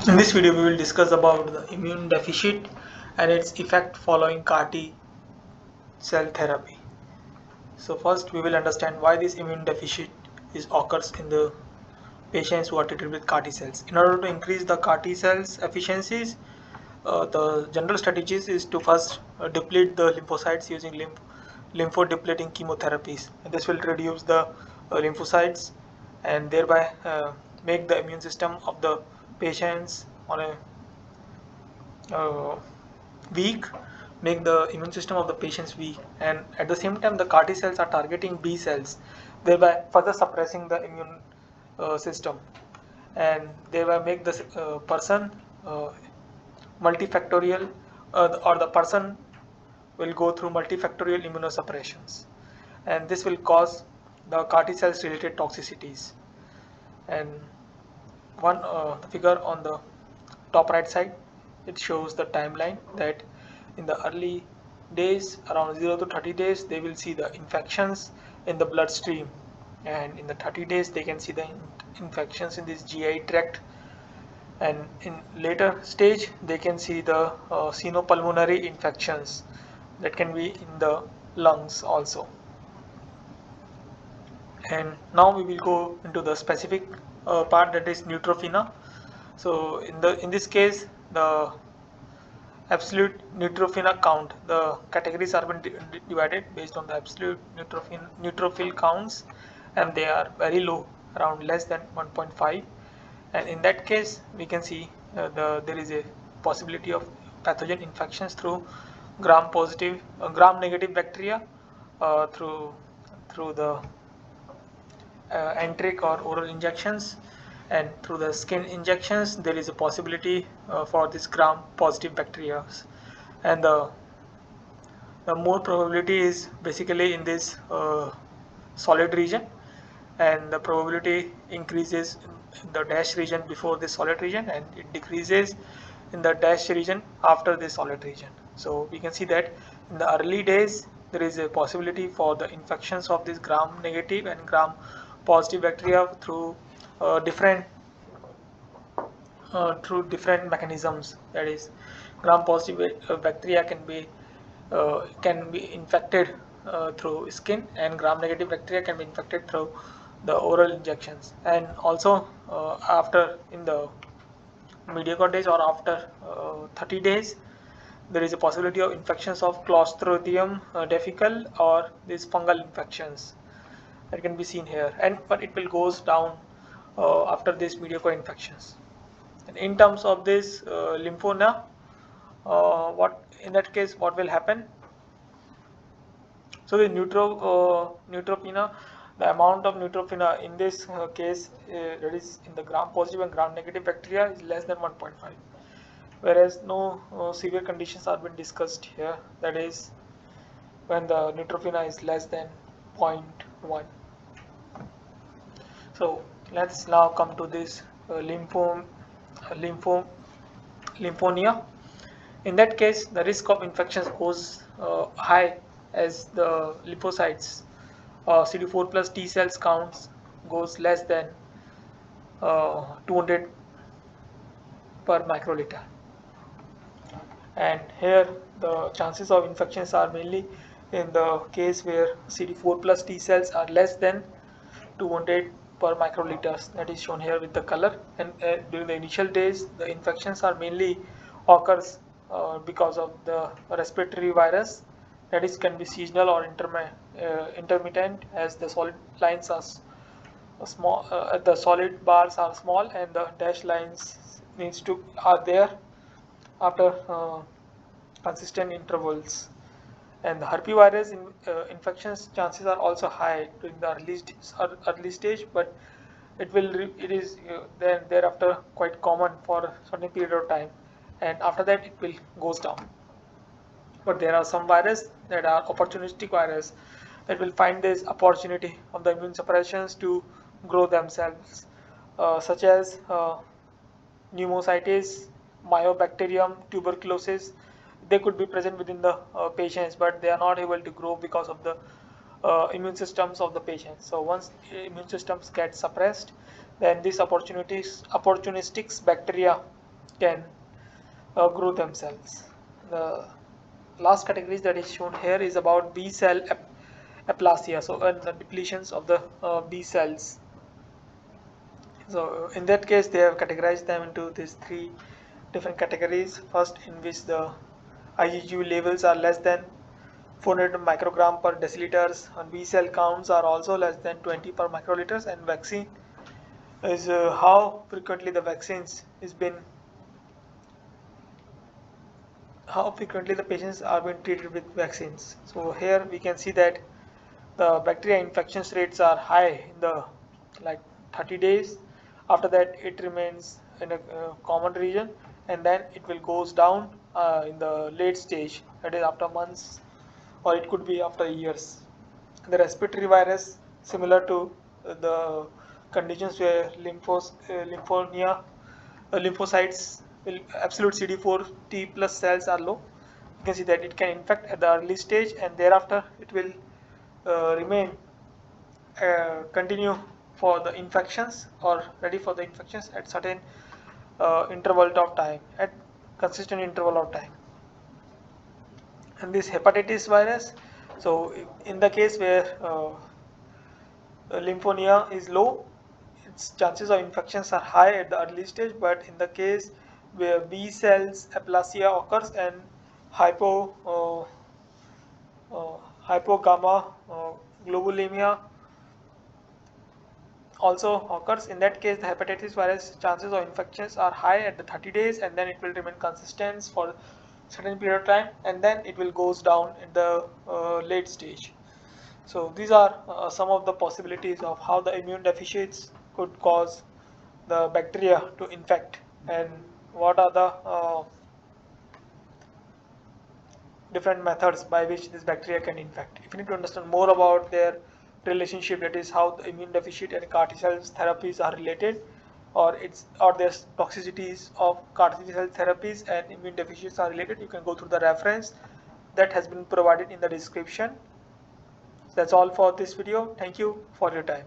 In this video, we will discuss about the immune deficit and its effect following CAR-T cell therapy. So first, we will understand why this immune deficit occurs in the patients who are treated with CAR-T cells. In order to increase the CAR-T cells efficiencies, the general strategies is to first deplete the lymphocytes using lymphodepleting chemotherapies. And this will reduce the lymphocytes and thereby make the immune system of the patients on a weak, make the immune system of the patients weak, and at the same time the CAR-T cells are targeting B cells, thereby further suppressing the immune system, and thereby make the person multifactorial, or the person will go through multifactorial immunosuppressions, and this will cause the CAR-T cells related toxicities. And one the figure on the top right side, it shows the timeline that in the early days, around 0 to 30 days, they will see the infections in the bloodstream, and in the 30 days they can see the infections in this GI tract, and in later stage they can see the xenopulmonary infections that can be in the lungs also. And now we will go into the specific part, that is neutrophina. So in this case, the absolute neutrophil count, the categories are been divided based on the absolute neutrophil counts, and they are very low, around less than 1.5. And in that case, we can see there is a possibility of pathogen infections through gram negative bacteria, through the enteric or oral injections, and through the skin injections there is a possibility for this gram positive bacteria, and the more probability is basically in this solid region, and the probability increases in the dash region before the solid region, and it decreases in the dash region after the solid region. So we can see that in the early days there is a possibility for the infections of this gram negative and gram positive bacteria through different mechanisms. That is, gram positive bacteria can be infected through skin, and gram negative bacteria can be infected through the oral injections, and also after in the mediocre days or after 30 days there is a possibility of infections of Clostridium difficile or these fungal infections that can be seen here, but it will goes down after these mediocre infections. And in terms of this lymphoma, what in that case what will happen? So the neutropenia, the amount of neutropenia in this case, that is in the gram positive and gram negative bacteria, is less than 1.5, whereas no severe conditions are been discussed here, that is when the neutropenia is less than 0.1. So let's now come to this lymphonia. In that case, the risk of infections goes high, as the lymphocytes CD4 plus T cells counts goes less than 200 per microliter. And here the chances of infections are mainly in the case where CD4 plus T cells are less than 200 per microliters, that is shown here with the color. And during the initial days the infections are mainly occurs because of the respiratory virus, that is can be seasonal or intermittent, as the solid lines are small, the solid bars are small, and the dash lines are there after consistent intervals. And the herpesvirus infections chances are also high during the early stage, but it is then thereafter quite common for a certain period of time, and after that it will goes down. But there are some viruses that are opportunistic virus that will find this opportunity of the immune suppressions to grow themselves, such as pneumocystis, mycobacterium, tuberculosis. They could be present within the patients, but they are not able to grow because of the immune systems of the patients. So once immune systems get suppressed, then these opportunistic bacteria can grow themselves. The last category that is shown here is about B cell aplasia, so the depletions of the B cells. So in that case they have categorized them into these three different categories. First, in which the IgG levels are less than 400 microgram per deciliters, and B cell counts are also less than 20 per microliters, and vaccine is how frequently the vaccines is been, how frequently the patients are being treated with vaccines. So here we can see that the bacteria infections rates are high in the like 30 days. After that it remains in a common region, and then it will goes down in the late stage, that is after months, or it could be after years. The respiratory virus, similar to the conditions where lymphonia, lymphocytes, absolute CD4 T plus cells are low, you can see that it can infect at the early stage, and thereafter it will remain continue for the infections, or ready for the infections at certain interval of time, at consistent interval of time. And this hepatitis virus, so in the case where lymphonia is low, its chances of infections are high at the early stage, but in the case where B cells aplasia occurs and hypo hypogamma globulinemia also occurs, in that case the hepatitis virus chances of infections are high at the 30 days, and then it will remain consistent for certain period of time, and then it will goes down in the late stage. So these are some of the possibilities of how the immune deficiencies could cause the bacteria to infect, and what are the different methods by which this bacteria can infect. If you need to understand more about their relationship, that is how the immune deficit and CAR T cells therapies are related, or their toxicities of CAR T cell therapies and immune deficiencies are related, you can go through the reference that has been provided in the description. That's all for this video. Thank you for your time.